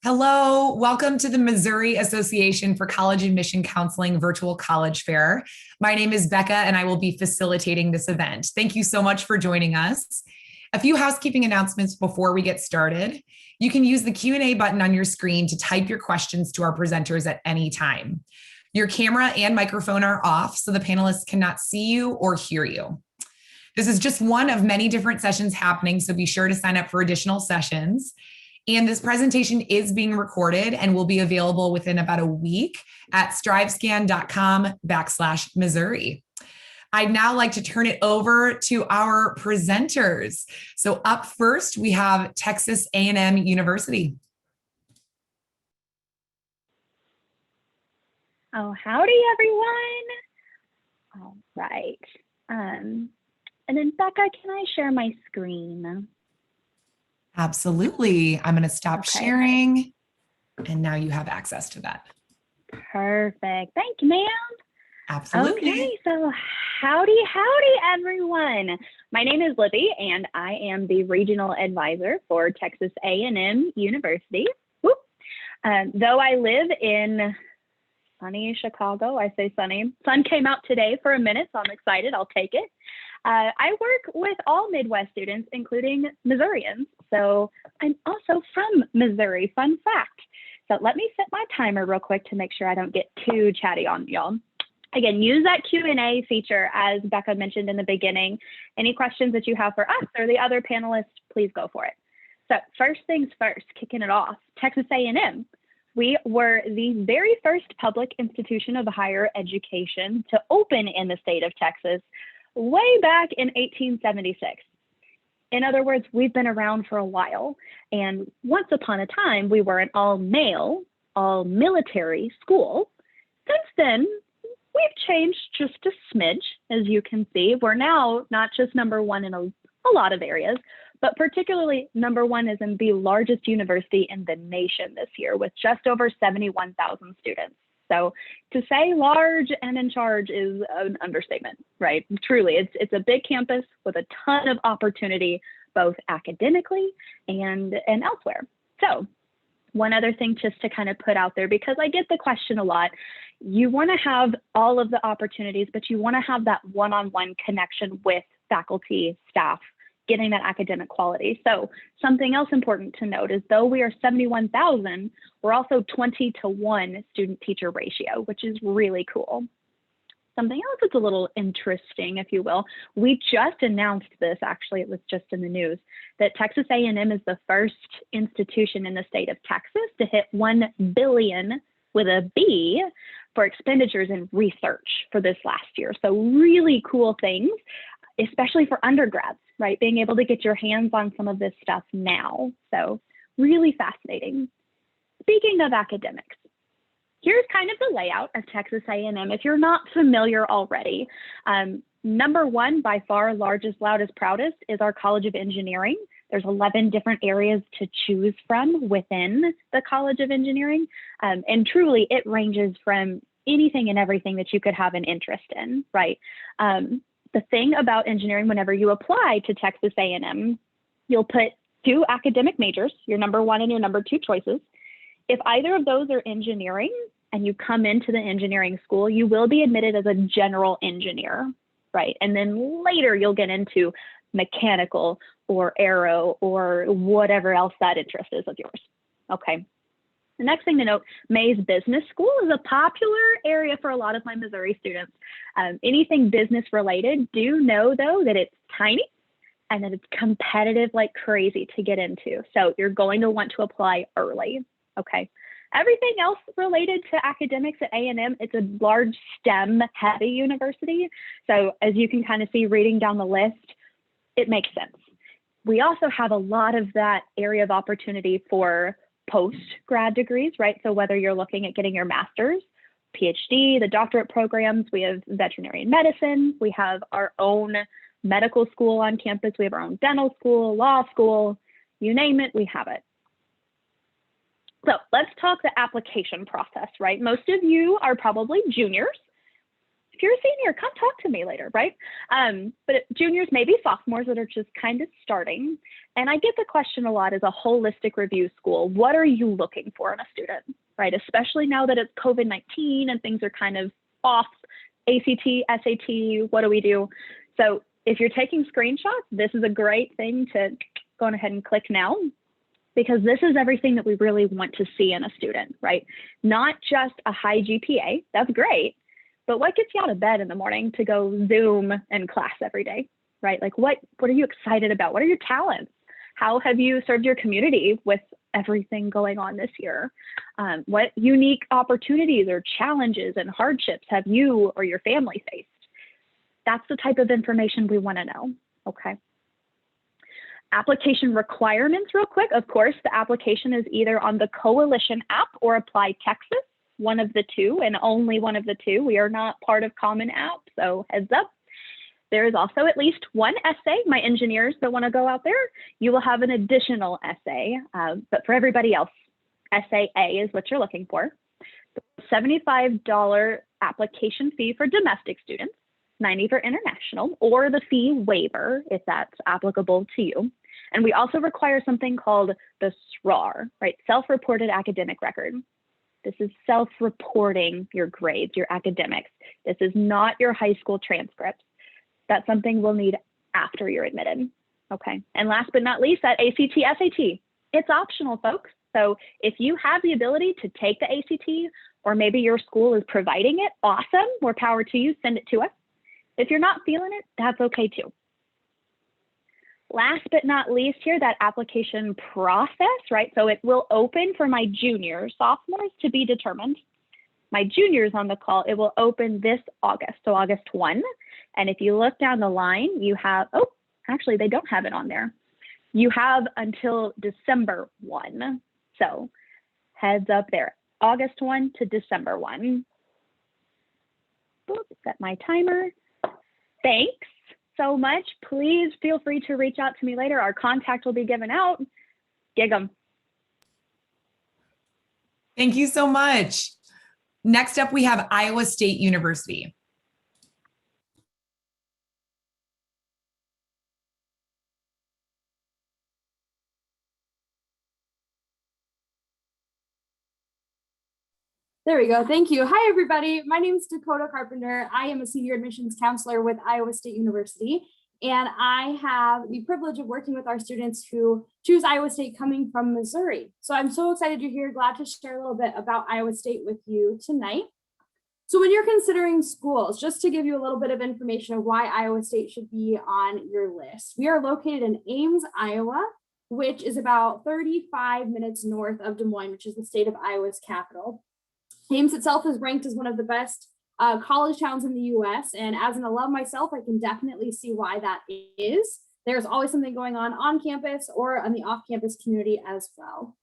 Hello, welcome to the Missouri Association for College Admission Counseling Virtual College Fair. My name is Becca and I will be facilitating this event. Thank you so much for joining us. A few housekeeping announcements before we get started. You can use the Q&A button on your screen to type your questions to our presenters at any time. Your camera and microphone are off so the panelists cannot see you or hear you. This is just one of many different sessions happening, so be sure to sign up for additional sessions. And this presentation is being recorded and will be available within about a week at strivescan.com/Missouri. I'd now like to turn it over to our presenters. So up first, we have Texas A&M University. Oh, howdy, everyone. All right. And then Becca, can I share my screen? Absolutely. I'm going to stop sharing. And now you have access to that. Perfect. Thank you, ma'am. Absolutely. Okay, so howdy, everyone. My name is Libby, and I am the Regional Advisor for Texas A&M University. Though I live in sunny Chicago, I say sunny. Sun came out today for a minute, so I'm excited. I'll take it. I work with all Midwest students, including Missourians. So I'm also from Missouri, fun fact. So let me set my timer real quick to make sure I don't get too chatty on y'all. Again, use that Q&A feature as Becca mentioned in the beginning. Any questions that you have for us or the other panelists, please go for it. So first things first, kicking it off, Texas A&M. We were the very first public institution of higher education to open in the state of Texas way back in 1876. In other words, we've been around for a while. And once upon a time, we were an all-male, all-military school. Since then, we've changed just a smidge, as you can see. We're now not just number one in a lot of areas, but particularly number one is in the largest university in the nation this year with just over 71,000 students. So to say large and in charge is an understatement, right? Truly, it's a big campus with a ton of opportunity, both academically and elsewhere. So one other thing just to kind of put out there, because I get the question a lot, you want to have all of the opportunities, but you want to have that one-on-one connection with faculty, staff, getting that academic quality. So something else important to note is though we are 71,000, we're also 20-to-1 student-teacher ratio, which is really cool. Something else that's a little interesting, if you will, we just announced this, actually, it was just in the news, that Texas A&M is the first institution in the state of Texas to hit 1 billion with a B for expenditures in research for this last year. So really cool things, especially for undergrads, right? Being able to get your hands on some of this stuff now. So really fascinating. Speaking of academics, here's kind of the layout of Texas A&M. If you're not familiar already, number one, by far, largest, loudest, proudest is our College of Engineering. There's 11 different areas to choose from within the College of Engineering. And truly, it ranges from anything and everything that you could have an interest in, right? The thing about engineering, whenever you apply to Texas A&M, you'll put 2 academic majors, your number 1 and your number 2 choices. If either of those are engineering and you come into the engineering school, you will be admitted as a general engineer, right? And then later you'll get into mechanical or aero or whatever else that interest is of yours, okay? The next thing to note, Mays Business School is a popular area for a lot of my Missouri students. Anything business related, do know though that it's tiny and that it's competitive like crazy to get into. So you're going to want to apply early, okay? Everything else related to academics at A&M, it's a large STEM heavy university. So as you can kind of see reading down the list, it makes sense. We also have a lot of that area of opportunity for post-grad degrees, right? So whether you're looking at getting your master's, PhD, the doctorate programs, we have veterinary medicine, we have our own medical school on campus, we have our own dental school, law school, you name it, we have it. So let's talk the application process, right? Most of you are probably juniors. if you're a senior, come talk to me later, right? But juniors, maybe sophomores that are just kind of starting. And I get the question a lot as a holistic review school, what are you looking for in a student, right? Especially now that it's COVID-19 and things are kind of off, ACT, SAT, what do we do? So if you're taking screenshots, this is a great thing to go ahead and click now, because this is everything that we really want to see in a student, right? Not just a high GPA, that's great, but what gets you out of bed in the morning to go Zoom in class every day, right? Like what are you excited about? What are your talents? How have you served your community with everything going on this year? What unique opportunities or challenges and hardships have you or your family faced? That's the type of information we want to know, okay? Application requirements real quick. Of course, the application is either on the Coalition app or Apply Texas, one of the two and only one of the two. We are not part of Common App, so heads up. There is also at least one essay. My engineers that want to go out there, you will have an additional essay, but for everybody else, essay A is what you're looking for. $75 application fee for domestic students, $90 for international, or the fee waiver if that's applicable to you. And we also require something called the SRAR, right? Self-reported academic record. This is self-reporting your grades, your academics. This is not your high school transcripts. That's something we'll need after you're admitted, okay? And last but not least, that ACT, SAT. It's optional, folks. So if you have the ability to take the ACT, or maybe your school is providing it, awesome, more power to you, send it to us. If you're not feeling it, that's okay too. Last but not least here, that application process, right? So it will open for my juniors, sophomores to be determined. My juniors on the call, it will open this August, so August 1. And if you look down the line, you have, oh, actually they don't have it on there. You have until December 1. So heads up there, August 1 to December 1. Boop, set my timer. Thanks so much. Please feel free to reach out to me later. Our contact will be given out. Gig 'em. Thank you so much. Next up, we have Iowa State University. There we go. Thank you. Hi, everybody. My name is Dakota Carpenter. I am a senior admissions counselor with Iowa State University, and I have the privilege of working with our students who choose Iowa State coming from Missouri. So I'm so excited you're here. Glad to share a little bit about Iowa State with you tonight. So when you're considering schools, just to give you a little bit of information of why Iowa State should be on your list, we are located in Ames, Iowa, which is about 35 minutes north of Des Moines, which is the state of Iowa's capital. Ames itself is ranked as one of the best college towns in the US. And as an alum myself, I can definitely see why that is. There's always something going on campus or on the off-campus community as well.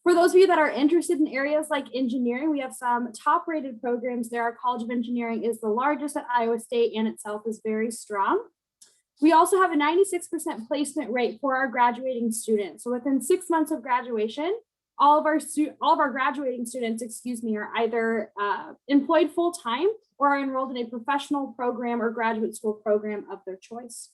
For those of you that are interested in areas like engineering, we have some top-rated programs there. Our College of Engineering is the largest at Iowa State and itself is very strong. We also have a 96% placement rate for our graduating students. So within 6 months of graduation, all of our graduating students, are either employed full-time or are enrolled in a professional program or graduate school program of their choice.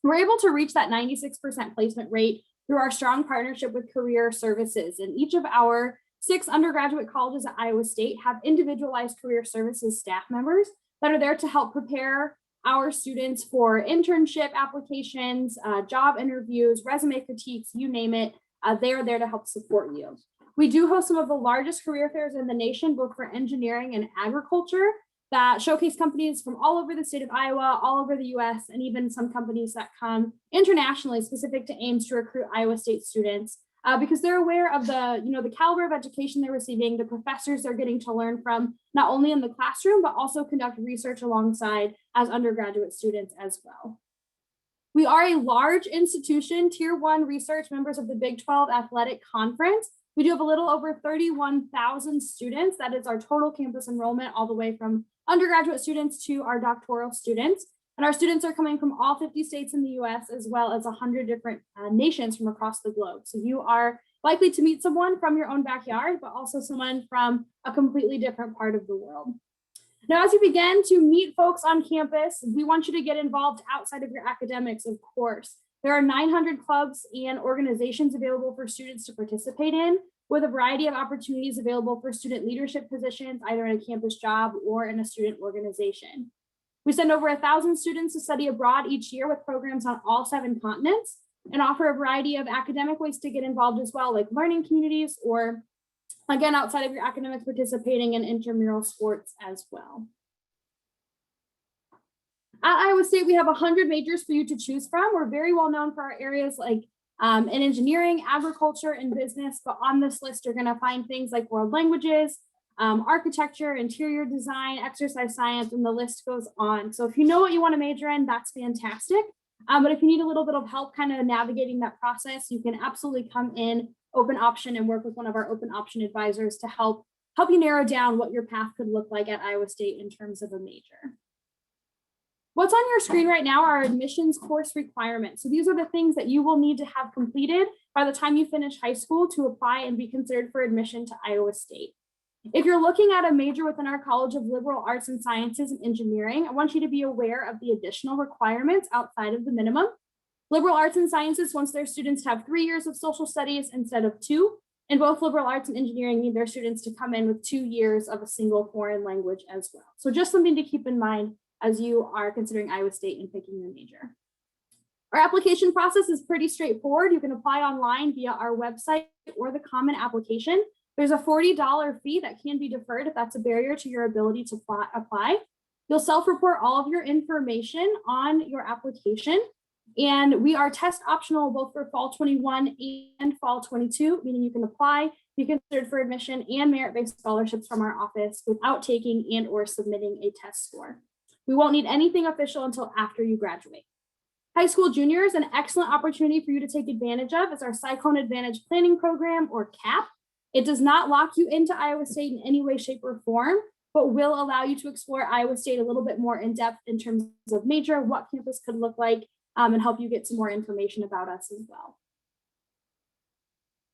We're able to reach that 96% placement rate through our strong partnership with Career Services. And each of our 6 undergraduate colleges at Iowa State have individualized Career Services staff members that are there to help prepare our students for internship applications, job interviews, resume critiques, you name it. They are there to help support you. We do host some of the largest career fairs in the nation, both for engineering and agriculture, that showcase companies from all over the state of Iowa, all over the US, and even some companies that come internationally specific to Ames to recruit Iowa State students because they're aware of the caliber of education they're receiving, the professors they're getting to learn from, not only in the classroom, but also conduct research alongside as undergraduate students as well. We are a large institution, Tier 1 research, members of the Big 12 Athletic Conference. We do have a little over 31,000 students. That is our total campus enrollment, all the way from undergraduate students to our doctoral students. And our students are coming from all 50 states in the US, as well as 100 different nations from across the globe. So you are likely to meet someone from your own backyard, but also someone from a completely different part of the world. Now, as you begin to meet folks on campus, we want you to get involved outside of your academics, of course. There are 900 clubs and organizations available for students to participate in, with a variety of opportunities available for student leadership positions, either in a campus job or in a student organization. We send over 1,000 students to study abroad each year with programs on all 7 continents, and offer a variety of academic ways to get involved as well, like learning communities, or again, outside of your academics, participating in intramural sports as well. At Iowa State, we have 100 majors for you to choose from. We're very well known for our areas like in engineering, agriculture, and business, but on this list, you're gonna find things like world languages, architecture, interior design, exercise science, and the list goes on. So if you know what you wanna major in, that's fantastic. But if you need a little bit of help kind of navigating that process, you can absolutely come in open option and work with one of our open option advisors to help you narrow down what your path could look like at Iowa State in terms of a major. What's on your screen right now are admissions course requirements. So these are the things that you will need to have completed by the time you finish high school to apply and be considered for admission to Iowa State. If you're looking at a major within our College of Liberal Arts and Sciences and Engineering, I want you to be aware of the additional requirements outside of the minimum. Liberal Arts and Sciences wants their students to have 3 years of social studies instead of 2, and both Liberal Arts and Engineering need their students to come in with 2 years of a single foreign language as well. So just something to keep in mind as you are considering Iowa State and picking your major. Our application process is pretty straightforward. You can apply online via our website or the common application. There's a $40 fee that can be deferred if that's a barrier to your ability to apply. You'll self-report all of your information on your application. And we are test optional both for fall 21 and fall 22, meaning you can apply, be considered for admission and merit-based scholarships from our office without taking and or submitting a test score. We won't need anything official until after you graduate. High school juniors, an excellent opportunity for you to take advantage of is our Cyclone Advantage Planning Program, or CAP. It does not lock you into Iowa State in any way, shape, or form, but will allow you to explore Iowa State a little bit more in depth in terms of major, what campus could look like, and help you get some more information about us as well.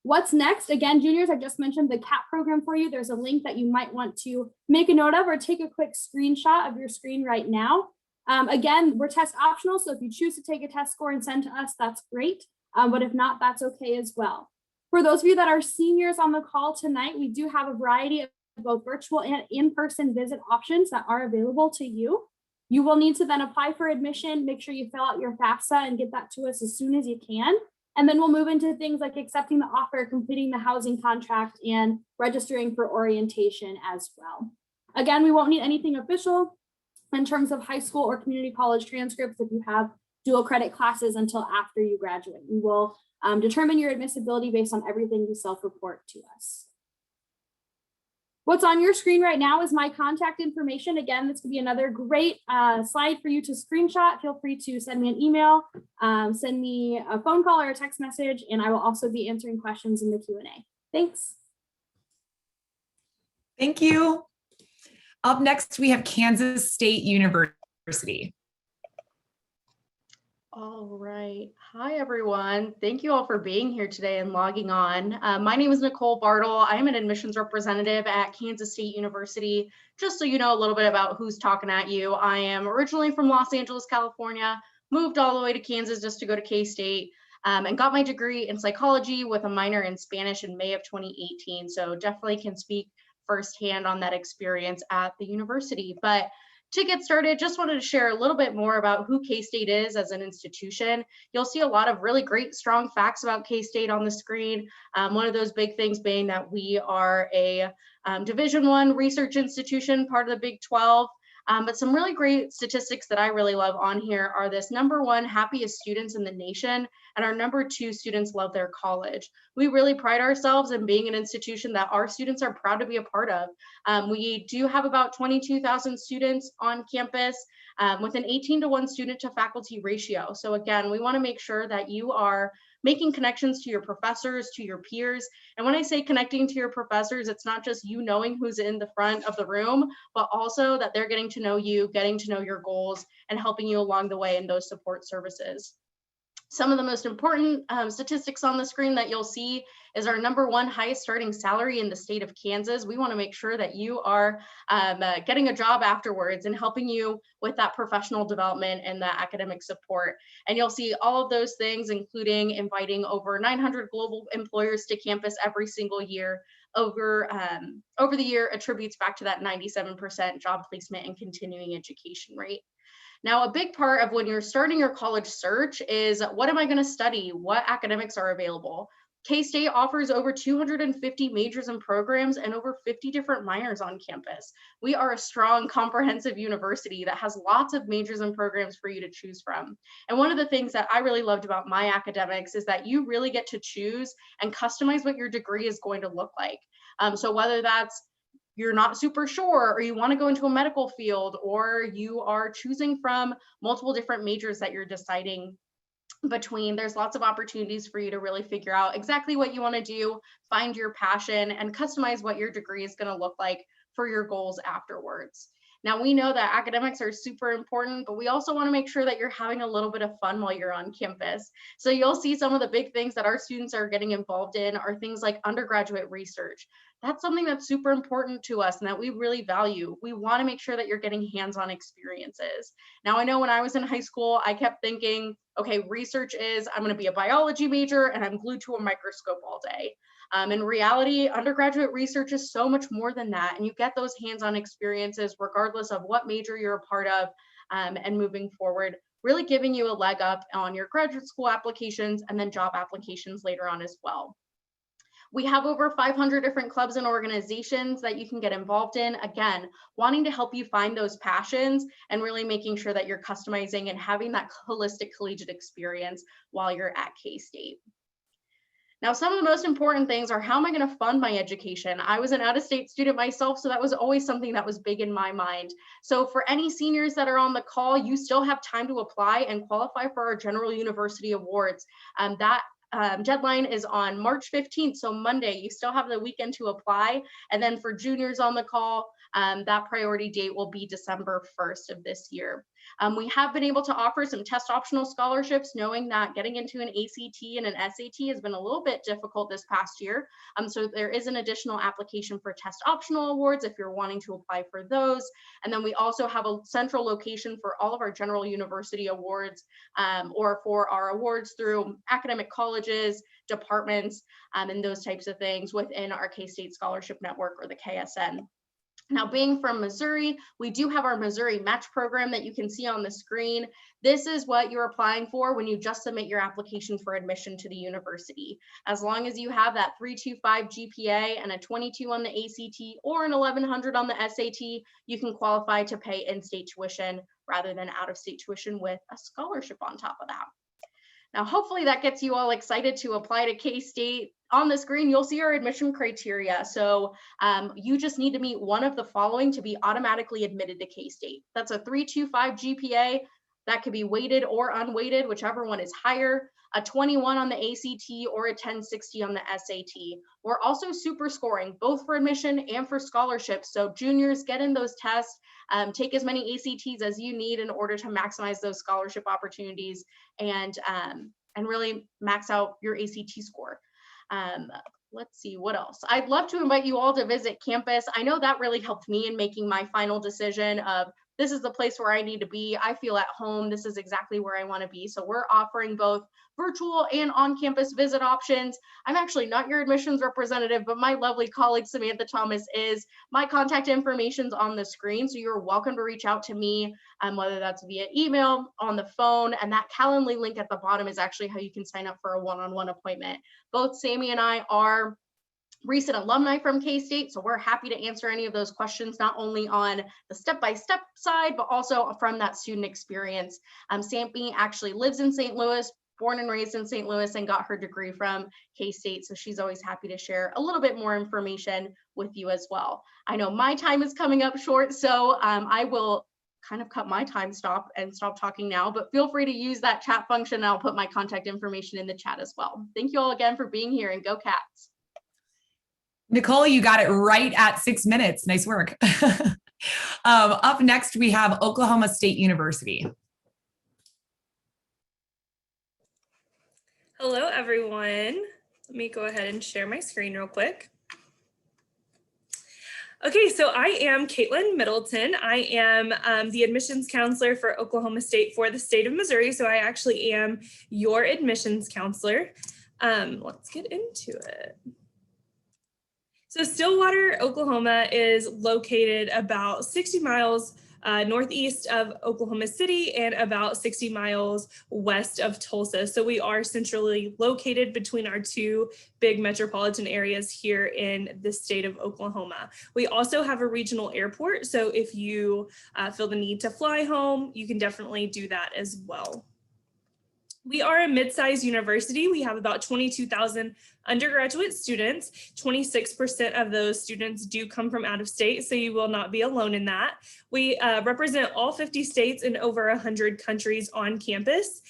What's next? Again, juniors, I just mentioned the CAP program for you. There's a link that you might want to make a note of or take a quick screenshot of your screen right now. Again, we're test optional, so if you choose to take a test score and send to us, that's great. But if not, that's okay as well. For those of you that are seniors on the call tonight, we do have a variety of both virtual and in-person visit options that are available to you. You will need to then apply for admission, make sure you fill out your FAFSA and get that to us as soon as you can. And then we'll move into things like accepting the offer, completing the housing contract, and registering for orientation as well. Again, we won't need anything official in terms of high school or community college transcripts if you have dual credit classes until after you graduate. We will determine your admissibility based on everything you self-report to us. What's on your screen right now is my contact information. Again, this could be another great slide for you to screenshot. Feel free to send me an email, send me a phone call or a text message, and I will also be answering questions in the Q&A. Thanks. Thank you. Up next, we have Kansas State University. All right. Hi, everyone. Thank you all for being here today and logging on. My name is Nicole Bartle. I am an admissions representative at Kansas State University. Just so you know a little bit about who's talking at you, I am originally from Los Angeles, California, moved all the way to Kansas just to go to K-State, and got my degree in psychology with a minor in Spanish in May of 2018. So definitely can speak firsthand on that experience at the university. But to get started, just wanted to share a little bit more about who K-State is as an institution. You'll see a lot of really great, strong facts about K-State on the screen. One of those big things being that we are a Division I research institution, part of the Big 12. But some really great statistics that I really love on here are this: #1, happiest students in the nation, and our #2, students love their college. We really pride ourselves in being an institution that our students are proud to be a part of. We do have about 22,000 students on campus with an 18-to-1 student to faculty ratio. So again, we want to make sure that you are making connections to your professors, to your peers. And when I say connecting to your professors, it's not just you knowing who's in the front of the room, but also that they're getting to know you, getting to know your goals, and helping you along the way in those support services. Some of the most important statistics on the screen that you'll see is our #1 highest starting salary in the state of Kansas. We want to make sure that you are getting a job afterwards and helping you with that professional development and the academic support. And you'll see all of those things, including inviting over 900 global employers to campus every single year. Over the year attributes back to that 97% job placement and continuing education rate. Now, a big part of when you're starting your college search is, what am I going to study? What academics are available? K-State offers over 250 majors and programs and over 50 different minors on campus. We are a strong, comprehensive university that has lots of majors and programs for you to choose from. And one of the things that I really loved about my academics is that you really get to choose and customize what your degree is going to look like. So whether that's you're not super sure, or you want to go into a medical field, or you are choosing from multiple different majors that you're deciding between, there's lots of opportunities for you to really figure out exactly what you want to do, find your passion, and customize what your degree is going to look like for your goals afterwards. Now, we know that academics are super important, but we also want to make sure that you're having a little bit of fun while you're on campus. So you'll see some of the big things that our students are getting involved in are things like undergraduate research. That's something that's super important to us and that we really value. We want to make sure that you're getting hands-on experiences. Now, I know when I was in high school, I kept thinking, okay, research is, I'm going to be a biology major and I'm glued to a microscope all day. In reality, undergraduate research is so much more than that, and you get those hands-on experiences regardless of what major you're a part of, and moving forward, really giving you a leg up on your graduate school applications and then job applications later on as well. We have over 500 different clubs and organizations that you can get involved in, again, wanting to help you find those passions and really making sure that you're customizing and having that holistic collegiate experience while you're at K-State. Now, some of the most important things are, how am I going to fund my education? I was an out-of-state student myself, so that was always something that was big in my mind. So for any seniors that are on the call, you still have time to apply and qualify for our General University Awards. That deadline is on March 15th, so Monday. You still have the weekend to apply. And then for juniors on the call, that priority date will be December 1st of this year. We have been able to offer some test optional scholarships, knowing that getting into an ACT and an SAT has been a little bit difficult this past year. So there is an additional application for test optional awards if you're wanting to apply for those. And then we also have a central location for all of our General University Awards, or for our awards through academic colleges, departments, and those types of things within our K-State Scholarship Network, or the KSN. Now, being from Missouri, we do have our Missouri Match program that you can see on the screen. This is what you're applying for when you just submit your application for admission to the university. As long as you have that 3.25 GPA and a 22 on the ACT or an 1100 on the SAT, you can qualify to pay in-state tuition rather than out-of-state tuition with a scholarship on top of that. Now, hopefully that gets you all excited to apply to K-State. On the screen, you'll see our admission criteria. So you just need to meet one of the following to be automatically admitted to K-State. That's a 3.25 GPA. That could be weighted or unweighted, whichever one is higher, a 21 on the ACT or a 1060 on the SAT. We're also super scoring, both for admission and for scholarships. So juniors, get in those tests, take as many ACTs as you need in order to maximize those scholarship opportunities, and really max out your ACT score. Let's see, what else? I'd love to invite you all to visit campus. I know that really helped me in making my final decision of, this is the place where I need to be. I feel at home. This is exactly where I want to be. So we're offering both virtual and on-campus visit options. I'm actually not your admissions representative, but my lovely colleague, Samantha Thomas, is. My contact information's on the screen, so you're welcome to reach out to me, whether that's via email, on the phone, and that Calendly link at the bottom is actually how you can sign up for a one-on-one appointment. Both Sammy and I are recent alumni from K-State, so we're happy to answer any of those questions, not only on the step-by-step side, but also from that student experience. Sammy actually lives in St. Louis, born and raised in St. Louis, and got her degree from K-State, so she's always happy to share a little bit more information with you as well. I know my time is coming up short, so I will kind of cut my time stop talking now, but feel free to use that chat function, and I'll put my contact information in the chat as well. Thank you all again for being here, and go Cats. Nicole, you got it right at 6 minutes. Nice work. Up next, we have Oklahoma State University. Hello, everyone. Let me go ahead and share my screen real quick. Okay, so I am Caitlin Middleton. I am the admissions counselor for Oklahoma State for the state of Missouri. So I actually am your admissions counselor. Let's get into it. So Stillwater, Oklahoma is located about 60 miles northeast of Oklahoma City and about 60 miles west of Tulsa. So we are centrally located between our two big metropolitan areas here in the state of Oklahoma. We also have a regional airport. So if you feel the need to fly home, you can definitely do that as well. We are a mid-sized university. We have about 22,000 undergraduate students. 26% of those students do come from out of state, so you will not be alone in that. We represent all 50 states and over 100 countries on campus.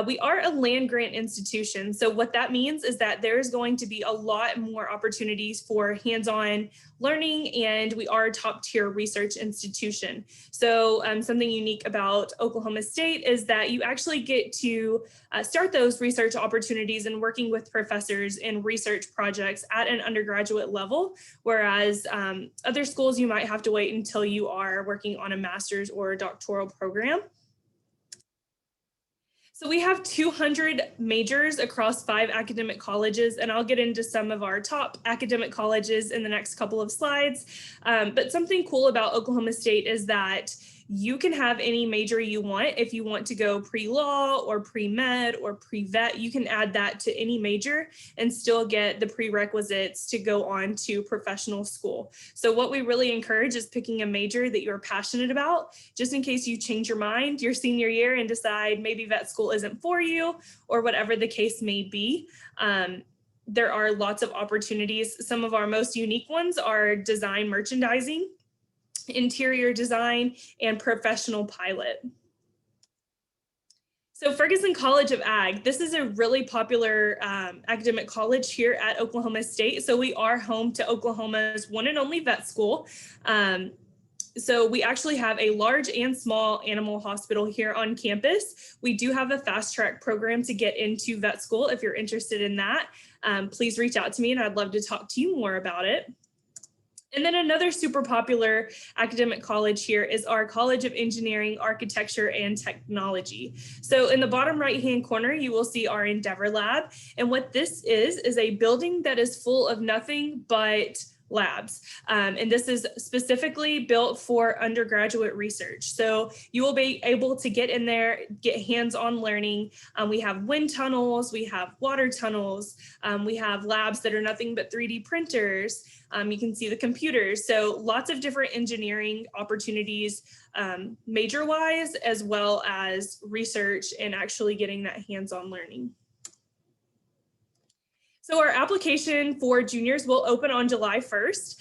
We are a land grant institution. So what that means is that there's going to be a lot more opportunities for hands-on learning, and we are a top-tier research institution. So something unique about Oklahoma State is that you actually get to start those research opportunities and working with professors in research projects at an undergraduate level, whereas other schools you might have to wait until you are working on a master's or a doctoral program. So we have 200 majors across 5 academic colleges, and I'll get into some of our top academic colleges in the next couple of slides. But something cool about Oklahoma State is that you can have any major you want. If you want to go pre-law or pre-med or pre-vet, you can add that to any major and still get the prerequisites to go on to professional school. So what we really encourage is picking a major that you're passionate about, just in case you change your mind your senior year and decide maybe vet school isn't for you or whatever the case may be. There are lots of opportunities. Some of our most unique ones are design merchandising, interior design, and professional pilot. So Ferguson College of Ag, this is a really popular academic college here at Oklahoma State. So we are home to Oklahoma's one and only vet school. So we actually have a large and small animal hospital here on campus. We do have a fast track program to get into vet school. If you're interested in that, please reach out to me and I'd love to talk to you more about it. And then another super popular academic college here is our College of Engineering, Architecture, and Technology. So in the bottom right-hand corner, you will see our Endeavor Lab. And what this is a building that is full of nothing but labs. And this is specifically built for undergraduate research. So you will be able to get in there, get hands-on learning. We have wind tunnels, we have water tunnels, we have labs that are nothing but 3D printers. You can see the computers. So lots of different engineering opportunities, major-wise, as well as research and actually getting that hands-on learning. So our application for juniors will open on July 1st.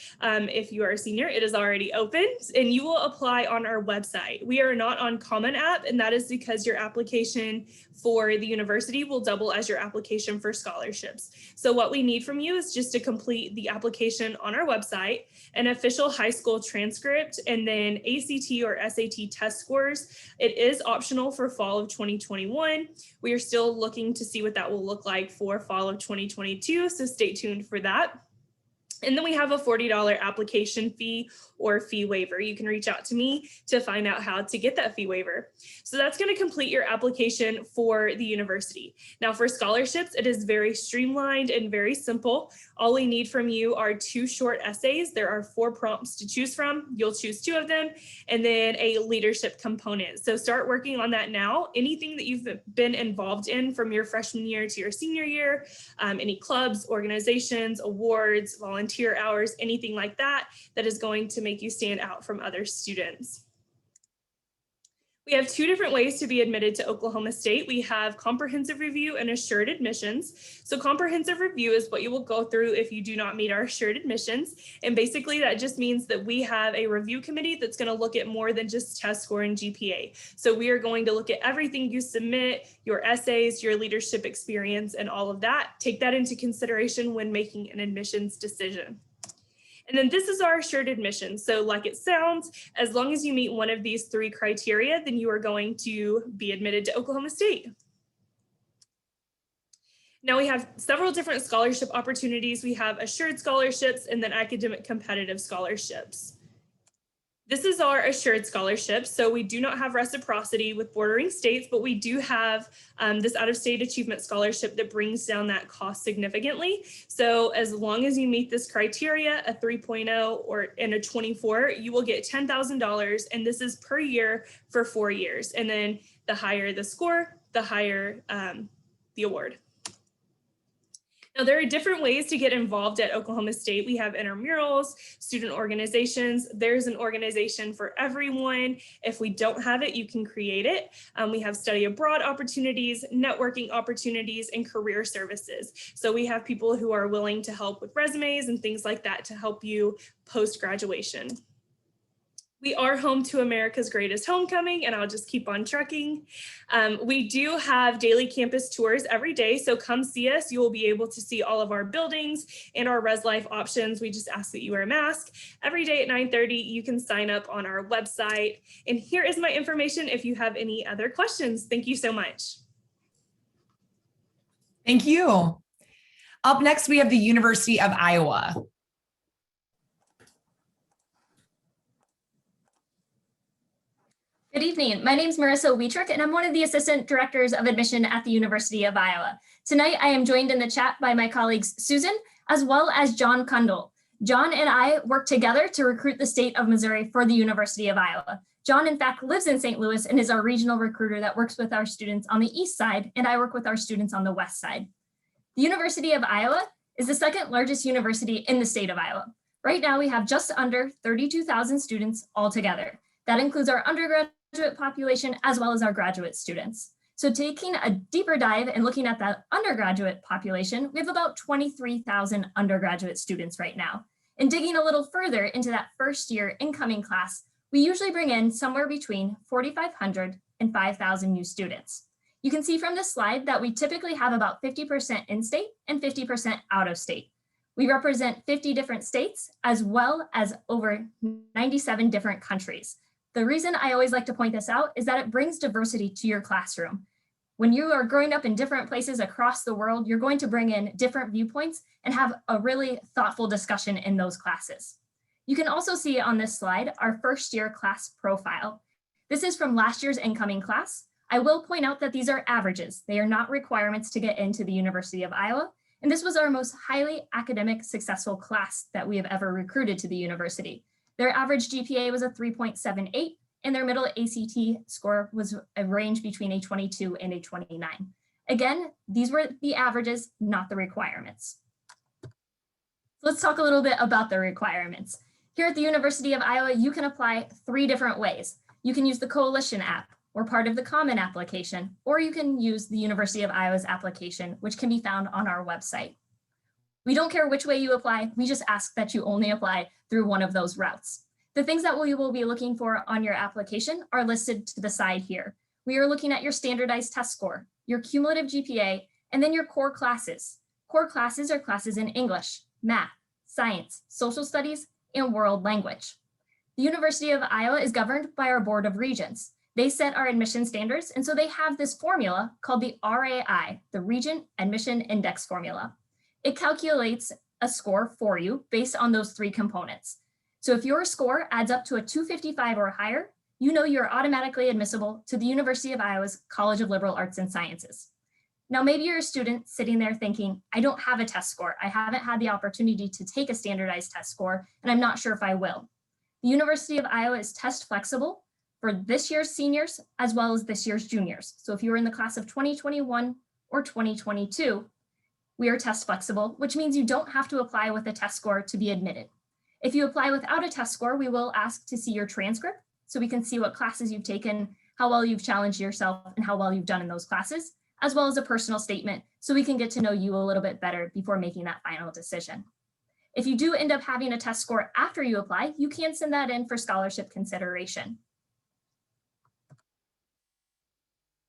If you are a senior, it is already open and you will apply on our website. We are not on Common App, and that is because your application for the university will double as your application for scholarships. So what we need from you is just to complete the application on our website, an official high school transcript, and then ACT or SAT test scores. It is optional for fall of 2021. We are still looking to see what that will look like for fall of 2022, so stay tuned for that. And then we have a $40 application fee or fee waiver. You can reach out to me to find out how to get that fee waiver. So that's going to complete your application for the university. Now for scholarships, it is very streamlined and very simple. All we need from you are 2 short essays. There are 4 prompts to choose from. You'll choose 2 of them, and then a leadership component. So start working on that now. Anything that you've been involved in from your freshman year to your senior year, any clubs, organizations, awards, volunteer hours, anything like that, that is going to make you stand out from other students. We have 2 different ways to be admitted to Oklahoma State. We have comprehensive review and assured admissions. So comprehensive review is what you will go through if you do not meet our assured admissions. And basically that just means that we have a review committee that's going to look at more than just test score and GPA. So we are going to look at everything you submit, your essays, your leadership experience, and all of that. Take that into consideration when making an admissions decision. And then this is our assured admission. So like it sounds, as long as you meet one of these 3 criteria, then you are going to be admitted to Oklahoma State. Now we have several different scholarship opportunities. We have assured scholarships and then academic competitive scholarships. This is our assured scholarship. So we do not have reciprocity with bordering states, but we do have this out-of-state achievement scholarship that brings down that cost significantly. So as long as you meet this criteria, a 3.0 or in a 24, you will get $10,000. And this is per year for 4 years. And then the higher the score, the higher the award. Now, there are different ways to get involved at Oklahoma State. We have intramurals, student organizations. There's an organization for everyone. If we don't have it, you can create it. We have study abroad opportunities, networking opportunities, and career services. So we have people who are willing to help with resumes and things like that to help you post-graduation. We are home to America's Greatest Homecoming, and I'll just keep on trucking. We do have daily campus tours every day, so come see us. You will be able to see all of our buildings and our Res Life options. We just ask that you wear a mask. Every day at 9:30, you can sign up on our website. And here is my information if you have any other questions. Thank you so much. Thank you. Up next, we have the University of Iowa. Good evening. My name is Marissa Wietrich, and I'm one of the Assistant Directors of Admission at the University of Iowa. Tonight, I am joined in the chat by my colleagues Susan, as well as John Kundle. John and I work together to recruit the state of Missouri for the University of Iowa. John, in fact, lives in St. Louis and is our regional recruiter that works with our students on the east side, and I work with our students on the west side. The University of Iowa is the second largest university in the state of Iowa. Right now, we have just under 32,000 students altogether. That includes our undergraduate population as well as our graduate students. So taking a deeper dive and looking at that undergraduate population, we have about 23,000 undergraduate students right now. And digging a little further into that first year incoming class, we usually bring in somewhere between 4,500 and 5,000 new students. You can see from this slide that we typically have about 50% in-state and 50% out-of-state. We represent 50 different states as well as over 97 different countries. The reason I always like to point this out is that it brings diversity to your classroom. When you are growing up in different places across the world, you're going to bring in different viewpoints and have a really thoughtful discussion in those classes. You can also see on this slide our first year class profile. This is from last year's incoming class. I will point out that these are averages. They are not requirements to get into the University of Iowa. And this was our most highly academic successful class that we have ever recruited to the university. Their average GPA was a 3.78, and their middle ACT score was a range between a 22 and a 29. Again, these were the averages, not the requirements. Let's talk a little bit about the requirements. Here at the University of Iowa, you can apply 3 different ways. You can use the Coalition app or part of the Common application, or you can use the University of Iowa's application, which can be found on our website. We don't care which way you apply, we just ask that you only apply through one of those routes. The things that we will be looking for on your application are listed to the side here. We are looking at your standardized test score, your cumulative GPA, and then your core classes. Core classes are classes in English, math, science, social studies, and world language. The University of Iowa is governed by our Board of Regents. They set our admission standards, and so they have this formula called the RAI, the Regent Admission Index Formula. It calculates a score for you based on those 3 components. So if your score adds up to a 255 or higher, you know you're automatically admissible to the University of Iowa's College of Liberal Arts and Sciences. Now, maybe you're a student sitting there thinking, I don't have a test score. I haven't had the opportunity to take a standardized test score, and I'm not sure if I will. The University of Iowa is test flexible for this year's seniors as well as this year's juniors. So if you were in the class of 2021 or 2022, we are test flexible, which means you don't have to apply with a test score to be admitted. If you apply without a test score, we will ask to see your transcript so we can see what classes you've taken, how well you've challenged yourself, and how well you've done in those classes, as well as a personal statement so we can get to know you a little bit better before making that final decision. If you do end up having a test score after you apply, you can send that in for scholarship consideration.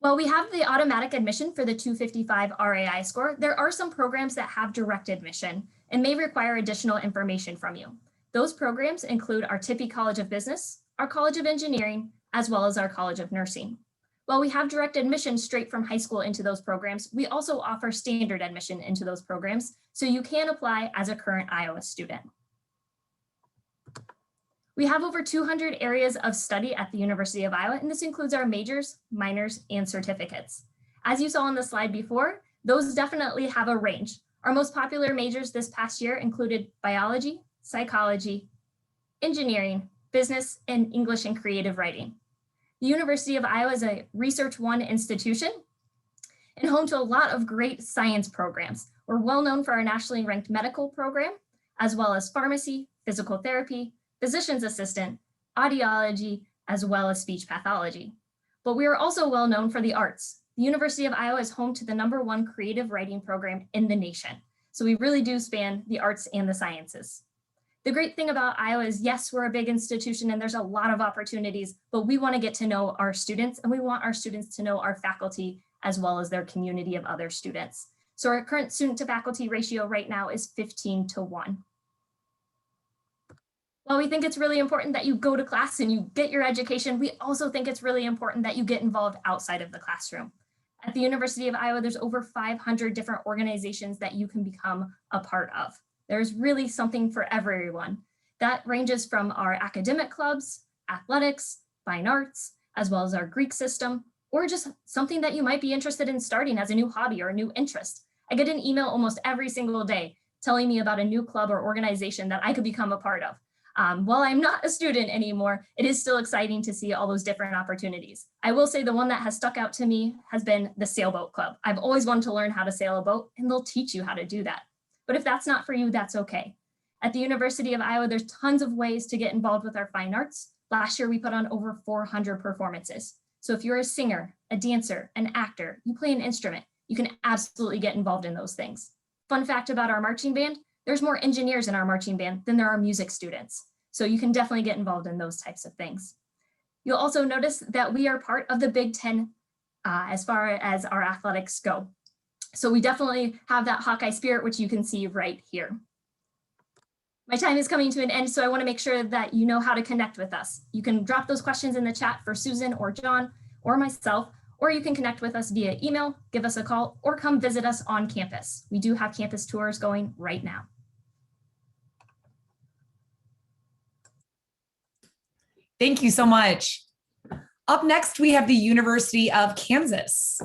While we have the automatic admission for the 255 RAI score, there are some programs that have direct admission and may require additional information from you. Those programs include our Tippie College of Business, our College of Engineering, as well as our College of Nursing. While we have direct admission straight from high school into those programs, we also offer standard admission into those programs, so you can apply as a current Iowa student. We have over 200 areas of study at the University of Iowa, and this includes our majors, minors, and certificates. As you saw on the slide before, those definitely have a range. Our most popular majors this past year included biology, psychology, engineering, business, and English and creative writing. The University of Iowa is a Research One institution and home to a lot of great science programs. We're well known for our nationally ranked medical program, as well as pharmacy, physical therapy, physician's assistant, audiology, as well as speech pathology. But we are also well known for the arts. The University of Iowa is home to the #1 creative writing program in the nation. So we really do span the arts and the sciences. The great thing about Iowa is, yes, we're a big institution and there's a lot of opportunities, but we want to get to know our students and we want our students to know our faculty as well as their community of other students. So our current student to faculty ratio right now is 15:1. While we think it's really important that you go to class and you get your education, we also think it's really important that you get involved outside of the classroom. At the University of Iowa, there's over 500 different organizations that you can become a part of. There's really something for everyone. That ranges from our academic clubs, athletics, fine arts, as well as our Greek system, or just something that you might be interested in starting as a new hobby or a new interest. I get an email almost every single day telling me about a new club or organization that I could become a part of. While I'm not a student anymore, it is still exciting to see all those different opportunities. I will say the one that has stuck out to me has been the Sailboat Club. I've always wanted to learn how to sail a boat, and they'll teach you how to do that. But if that's not for you, that's okay. At the University of Iowa, there's tons of ways to get involved with our fine arts. Last year, we put on over 400 performances. So if you're a singer, a dancer, an actor, you play an instrument, you can absolutely get involved in those things. Fun fact about our marching band, there's more engineers in our marching band than there are music students. So you can definitely get involved in those types of things. You'll also notice that we are part of the Big Ten as far as our athletics go. So we definitely have that Hawkeye spirit, which you can see right here. My time is coming to an end, so I want to make sure that you know how to connect with us. You can drop those questions in the chat for Susan or John or myself, or you can connect with us via email, give us a call, or come visit us on campus. We do have campus tours going right now. Thank you so much. Up next, we have the University of Kansas.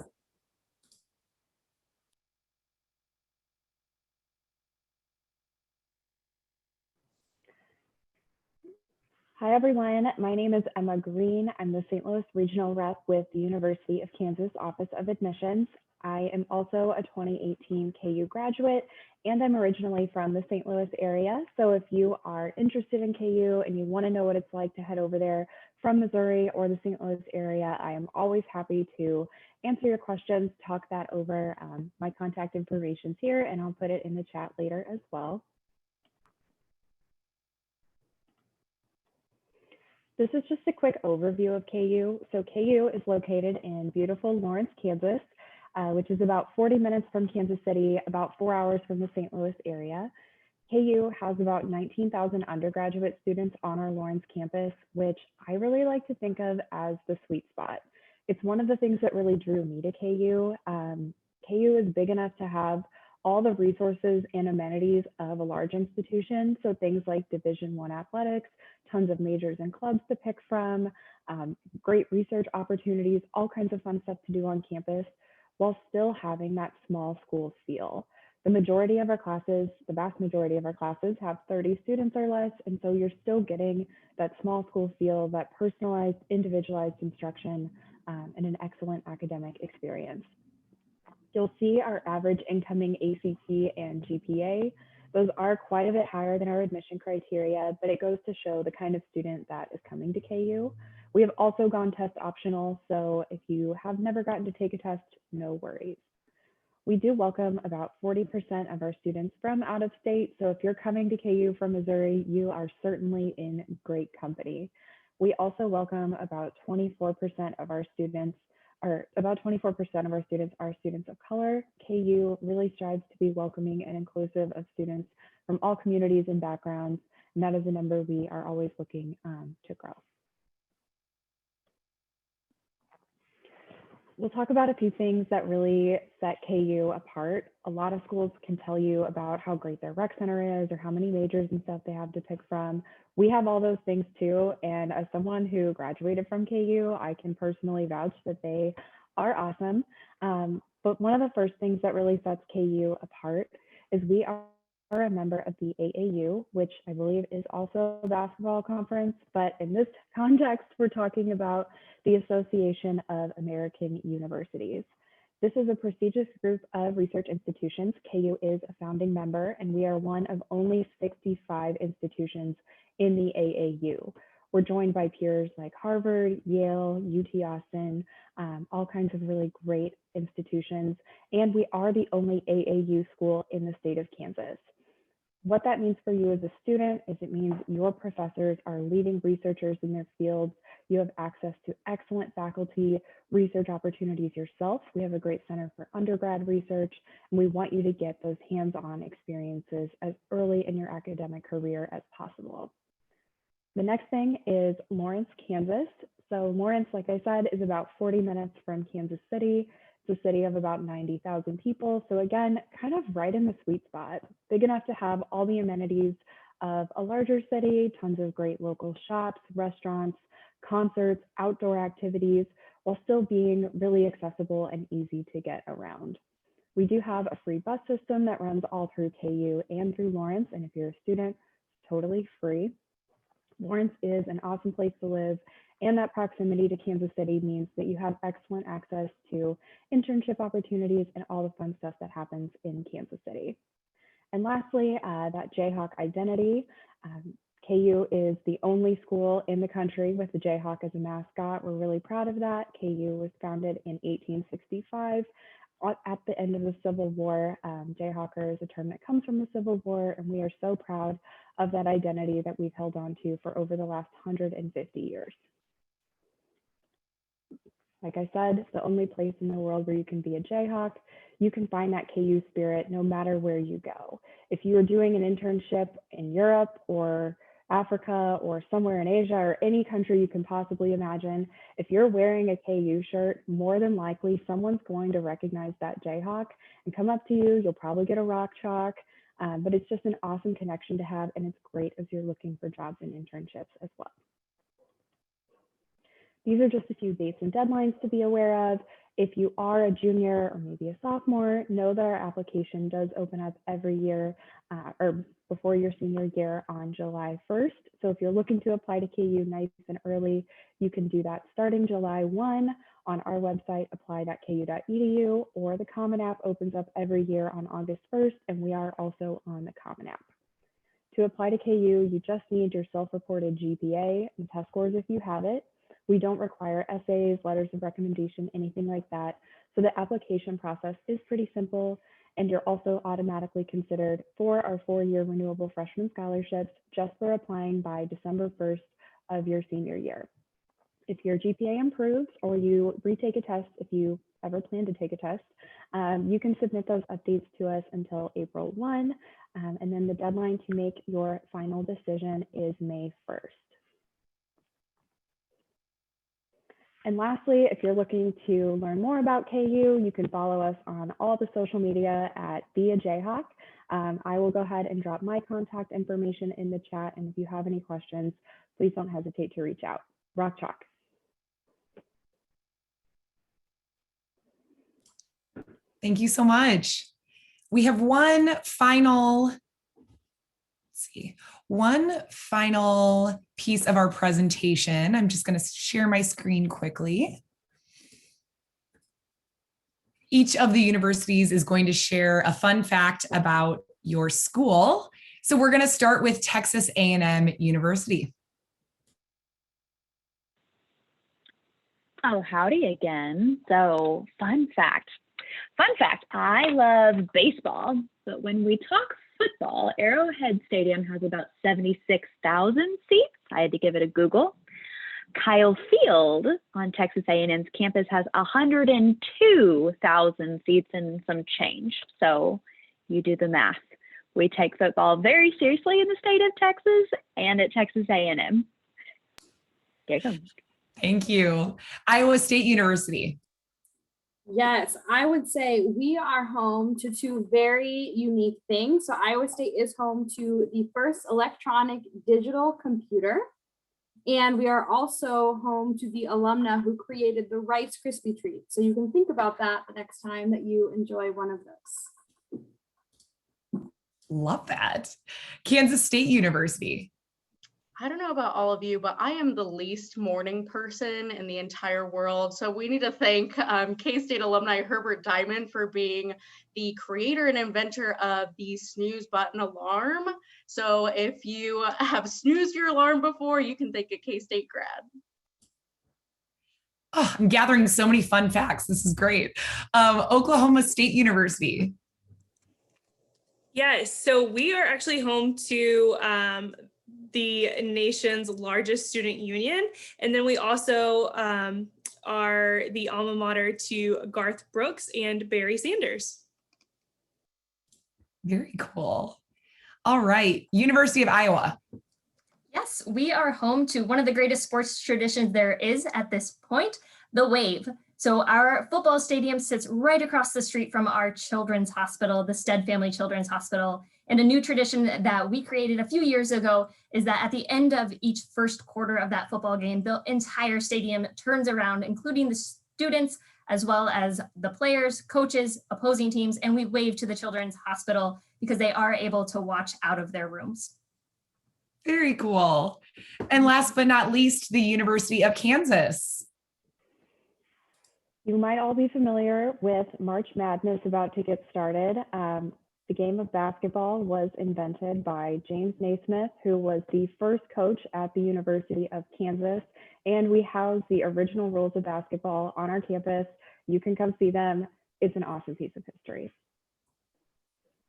Hi, everyone. My name is Emma Green. I'm the St. Louis Regional Rep with the University of Kansas Office of Admissions. I am also a 2018 KU graduate, and I'm originally from the St. Louis area. So if you are interested in KU and you want to know what it's like to head over there from Missouri or the St. Louis area, I am always happy to answer your questions, talk that over. My contact information is here, and I'll put it in the chat later as well. This is just a quick overview of KU. So KU is located in beautiful Lawrence, Kansas, which is about 40 minutes from Kansas City, about 4 hours from the St. Louis area. KU has about 19,000 undergraduate students on our Lawrence campus, which I really like to think of as the sweet spot. It's one of the things that really drew me to KU. KU is big enough to have all the resources and amenities of a large institution. So things like Division I athletics, tons of majors and clubs to pick from, great research opportunities, all kinds of fun stuff to do on campus, while still having that small school feel. The majority of our classes, the vast majority of our classes have 30 students or less. And so you're still getting that small school feel, that personalized, individualized instruction, and an excellent academic experience. You'll see our average incoming ACT and GPA. Those are quite a bit higher than our admission criteria, but it goes to show the kind of student that is coming to KU. We have also gone test optional, so if you have never gotten to take a test, no worries. We do welcome about 40% of our students from out of state, so if you're coming to KU from Missouri, you are certainly in great company. We also welcome about 24% of our students about 24% of our students are students of color. KU really strives to be welcoming and inclusive of students from all communities and backgrounds, and that is a number we are always looking to grow. we'll talk about a few things that really set KU apart. A lot of schools can tell you about how great their rec center is or how many majors and stuff they have to pick from. We have all those things too. And as someone who graduated from KU, I can personally vouch that they are awesome. But one of the first things that really sets KU apart is we are a member of the AAU, which I believe is also a basketball conference, but in this context, we're talking about the Association of American Universities. This is a prestigious group of research institutions. KU is a founding member, and we are one of only 65 institutions in the AAU. We're joined by peers like Harvard, Yale, UT Austin, all kinds of really great institutions, and we are the only AAU school in the state of Kansas. What that means for you as a student is it means your professors are leading researchers in their fields. You have access to excellent faculty, research opportunities yourself. We have a great center for undergrad research, and we want you to get those hands-on experiences as early in your academic career as possible. The next thing is Lawrence, Kansas. So Lawrence, like I said, is about 40 minutes from Kansas City. It's a city of about 90,000 people. So again, kind of right in the sweet spot, big enough to have all the amenities of a larger city, tons of great local shops, restaurants, concerts, outdoor activities, while still being really accessible and easy to get around. We do have a free bus system that runs all through KU and through Lawrence. And if you're a student, it's totally free. Lawrence is an awesome place to live, and that proximity to Kansas City means that you have excellent access to internship opportunities and all the fun stuff that happens in Kansas City. And lastly, that Jayhawk identity. KU is the only school in the country with the Jayhawk as a mascot. We're really proud of that. KU was founded in 1865. At the end of the Civil War. Jayhawker is a term that comes from the Civil War, and we are so proud of that identity that we've held on to for over the last 150 years. Like I said, the only place in the world where you can be a Jayhawk, you can find that KU spirit no matter where you go. If you are doing an internship in Europe or Africa or somewhere in Asia or any country you can possibly imagine, if you're wearing a KU shirt, more than likely someone's going to recognize that Jayhawk and come up to you. You'll probably get a rock chalk, but it's just an awesome connection to have, and it's great as you're looking for jobs and internships as well. These are just a few dates and deadlines to be aware of. If you are a junior or maybe a sophomore, know that our application does open up every year or before your senior year on July 1st. So if you're looking to apply to KU nice and early, you can do that starting July 1 on our website, apply.ku.edu, or the Common App opens up every year on August 1st, and we are also on the Common App. To apply to KU, you just need your self-reported GPA and test scores if you have it. We don't require essays, letters of recommendation, anything like that. So the application process is pretty simple, and you're also automatically considered for our 4-year renewable freshman scholarships just for applying by December 1st of your senior year. If your GPA improves or you retake a test, if you ever plan to take a test, you can submit those updates to us until April 1, and then the deadline to make your final decision is May 1st. And lastly, if you're looking to learn more about KU, you can follow us on all the social media at Be a Jayhawk. I will go ahead and drop my contact information in the chat, and if you have any questions, please don't hesitate to reach out. Rock chalk. Thank you so much. We have one final piece of our presentation. I'm just going to share my screen quickly. Each of the universities is going to share a fun fact about your school. So we're going to start with Texas A&M University. Oh, howdy again. So fun fact, I love baseball, but when we talk football, Arrowhead Stadium has about 76,000 seats. I had to give it a Google. Kyle Field on Texas A&M's campus has 102,000 seats and some change. So you do the math. We take football very seriously in the state of Texas and at Texas A&M. There you go. Thank you. Iowa State University. Yes, I would say we are home to two very unique things. So Iowa State is home to the first electronic digital computer. And we are also home to the alumna who created the Rice Krispie treat. So you can think about that the next time that you enjoy one of those. Love that. Kansas State University. I don't know about all of you, but I am the least morning person in the entire world. So we need to thank K-State alumni Herbert Diamond for being the creator and inventor of the snooze button alarm. So if you have snoozed your alarm before, you can thank a K-State grad. Oh, I'm gathering so many fun facts. This is great. Oklahoma State University. Yes, so we are actually home to the nation's largest student union. And then we also are the alma mater to Garth Brooks and Barry Sanders. Very cool. All right, University of Iowa. Yes, we are home to one of the greatest sports traditions there is at this point, the Wave. So our football stadium sits right across the street from our children's hospital, the Stead Family Children's Hospital. And a new tradition that we created a few years ago is that at the end of each first quarter of that football game, the entire stadium turns around, including the students, as well as the players, coaches, opposing teams, and we wave to the children's hospital because they are able to watch out of their rooms. Very cool. And last but not least, the University of Kansas. You might all be familiar with March Madness about to get started. The game of basketball was invented by James Naismith, who was the first coach at the University of Kansas. And we house the original rules of basketball on our campus. You can come see them. It's an awesome piece of history.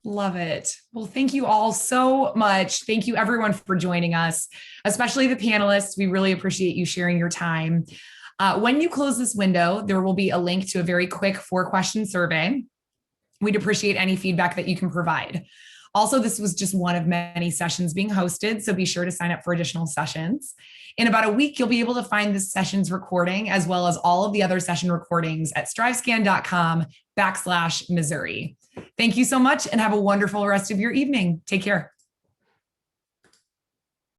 Love it. Well, thank you all so much. Thank you everyone for joining us, especially the panelists. We really appreciate you sharing your time. When you close this window, there will be a link to a very quick 4-question survey. We'd appreciate any feedback that you can provide. Also, this was just one of many sessions being hosted, so be sure to sign up for additional sessions. In about a week, you'll be able to find this session's recording as well as all of the other session recordings at strivescan.com/Missouri. Thank you so much and have a wonderful rest of your evening. Take care.